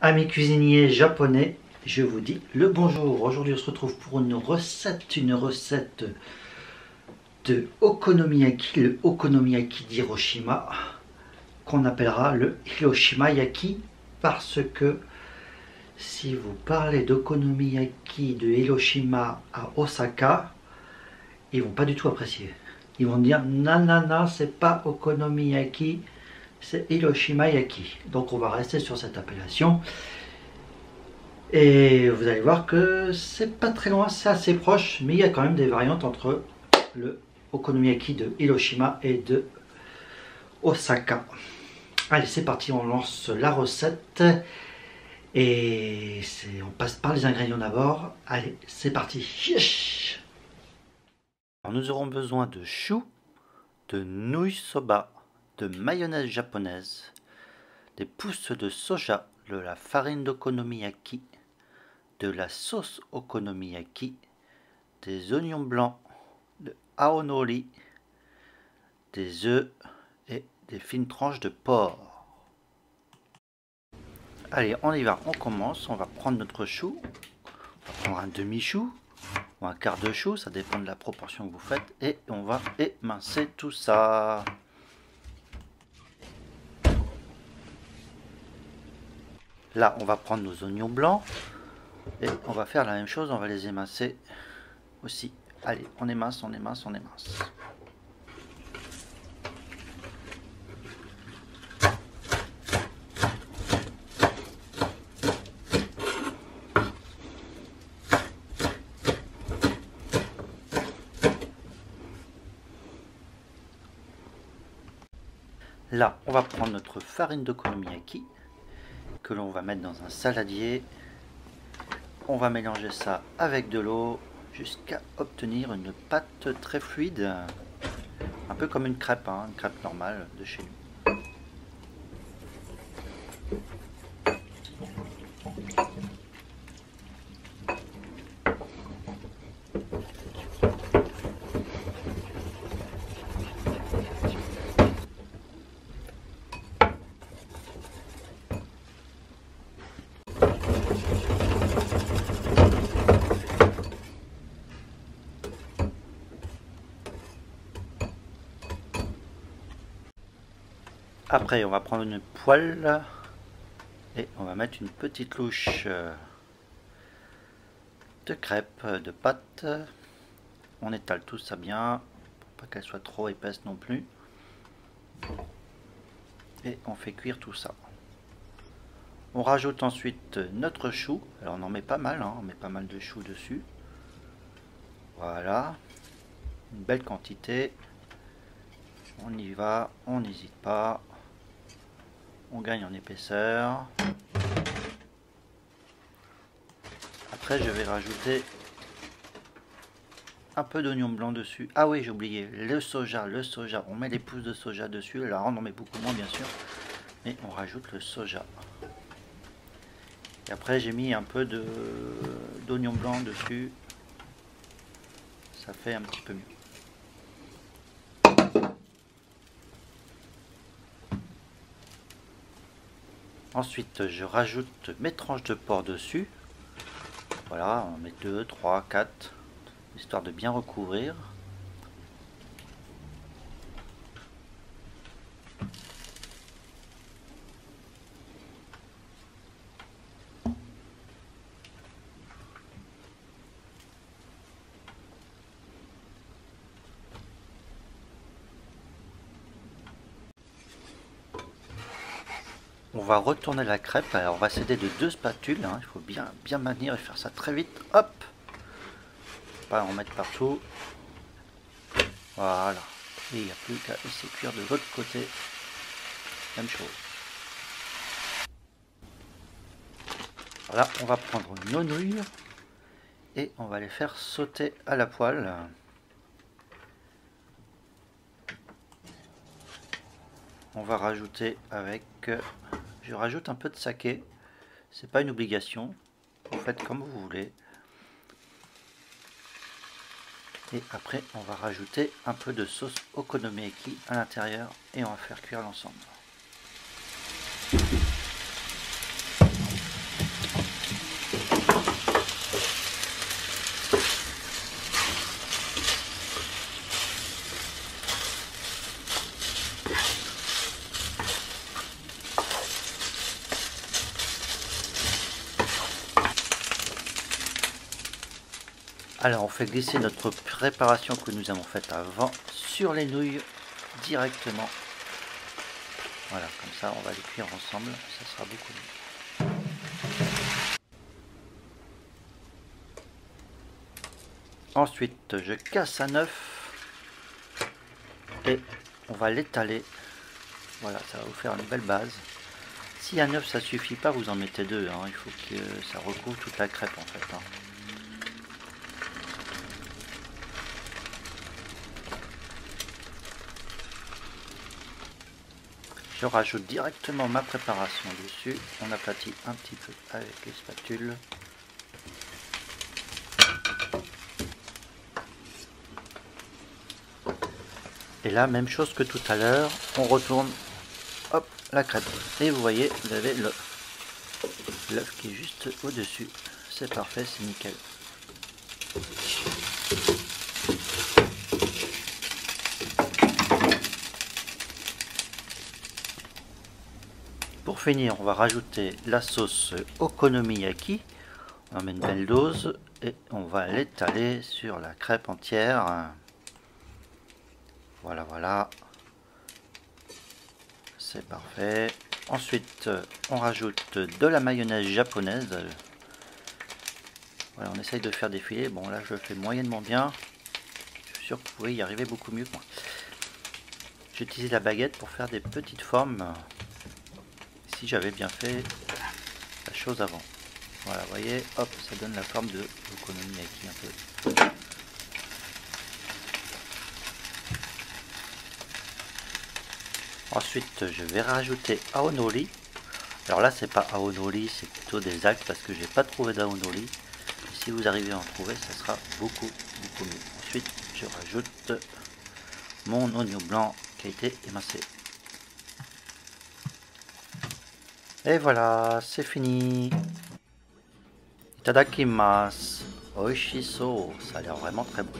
Amis cuisiniers japonais, je vous dis le bonjour. Aujourd'hui, on se retrouve pour une recette de okonomiyaki, le okonomiyaki d'Hiroshima, qu'on appellera le Hiroshima Yaki, parce que si vous parlez d'okonomiyaki de Hiroshima à Osaka, ils vont pas du tout apprécier. Ils vont dire non, c'est pas okonomiyaki, c'est Hiroshima Yaki. Donc on va rester sur cette appellation. Et vous allez voir que c'est pas très loin, c'est assez proche, mais il y a quand même des variantes entre le okonomiyaki de Hiroshima et de Osaka. Allez, c'est parti, on lance la recette. Et on passe par les ingrédients d'abord. Allez, c'est parti. Alors, nous aurons besoin de choux, de nouilles soba, de mayonnaise japonaise, des pousses de soja, de la farine d'okonomiyaki, de la sauce okonomiyaki, des oignons blancs, de aonori, des œufs et des fines tranches de porc. Allez, on y va, on commence. On va prendre notre chou. On va prendre un demi-chou ou un quart de chou, ça dépend de la proportion que vous faites. Et on va émincer tout ça. Là, on va prendre nos oignons blancs. Et on va faire la même chose, on va les émincer aussi. Allez, on émince. Là, on va prendre notre farine d'okonomiyaki que l'on va mettre dans un saladier. On va mélanger ça avec de l'eau jusqu'à obtenir une pâte très fluide, un peu comme une crêpe normale de chez nous. Après, on va prendre une poêle et on va mettre une petite louche de crêpe, de pâte. On étale tout ça bien, pour pas qu'elle soit trop épaisse non plus. Et on fait cuire tout ça. On rajoute ensuite notre chou. Alors on en met pas mal, on met pas mal de chou dessus. Voilà, une belle quantité. On y va, on n'hésite pas. On gagne en épaisseur. Après, je vais rajouter un peu d'oignon blanc dessus. Ah oui, j'ai oublié, le soja. On met les pousses de soja dessus. Alors, on en met beaucoup moins, bien sûr. Mais on rajoute le soja. Et après, j'ai mis un peu d'oignon blanc dessus. Ça fait un petit peu mieux. Ensuite, je rajoute mes tranches de porc dessus. Voilà, on met 2, 3, 4, histoire de bien recouvrir. On va retourner la crêpe, alors on va s'aider de 2 spatules, il faut bien maintenir et faire ça très vite, hop, pas en mettre partout, voilà, et il n'y a plus qu'à laisser cuire de l'autre côté, même chose. Voilà, on va prendre nos nouilles et on va les faire sauter à la poêle. On va rajouter je rajoute un peu de saké, c'est pas une obligation, vous faites comme vous voulez. Et après on va rajouter un peu de sauce okonomiyaki à l'intérieur et on va faire cuire l'ensemble. Alors on fait glisser notre préparation que nous avons faite avant sur les nouilles directement. Voilà, comme ça on va les cuire ensemble, ça sera beaucoup mieux. Ensuite je casse un œuf et on va l'étaler. Voilà, ça va vous faire une belle base. Si un œuf ça suffit pas, vous en mettez deux, hein. Il faut que ça recouvre toute la crêpe en fait, hein. Je rajoute directement ma préparation dessus. On aplatit un petit peu avec les spatules. Et là, même chose que tout à l'heure, on retourne, hop, la crêpe. Et vous voyez, vous avez l'œuf qui est juste au-dessus. C'est parfait, c'est nickel. Pour finir, on va rajouter la sauce okonomiyaki. On en met une belle dose et on va l'étaler sur la crêpe entière. Voilà, voilà. C'est parfait. Ensuite, on rajoute de la mayonnaise japonaise. Voilà, on essaye de faire défiler. Bon, là, je le fais moyennement bien. Je suis sûr que vous pouvez y arriver beaucoup mieux que moi. J'utilise la baguette pour faire des petites formes. Si j'avais bien fait la chose avant. Voilà, vous voyez, hop, ça donne la forme de okonomiyaki un peu. Ensuite, je vais rajouter aonori. Alors là, c'est pas aonori, c'est plutôt des algues parce que j'ai pas trouvé d'aonori. Si vous arrivez à en trouver, ça sera beaucoup mieux. Ensuite, je rajoute mon oignon blanc qui a été émincé. Et voilà, c'est fini. Itadakimasu. Oishiso, ça a l'air vraiment très bon.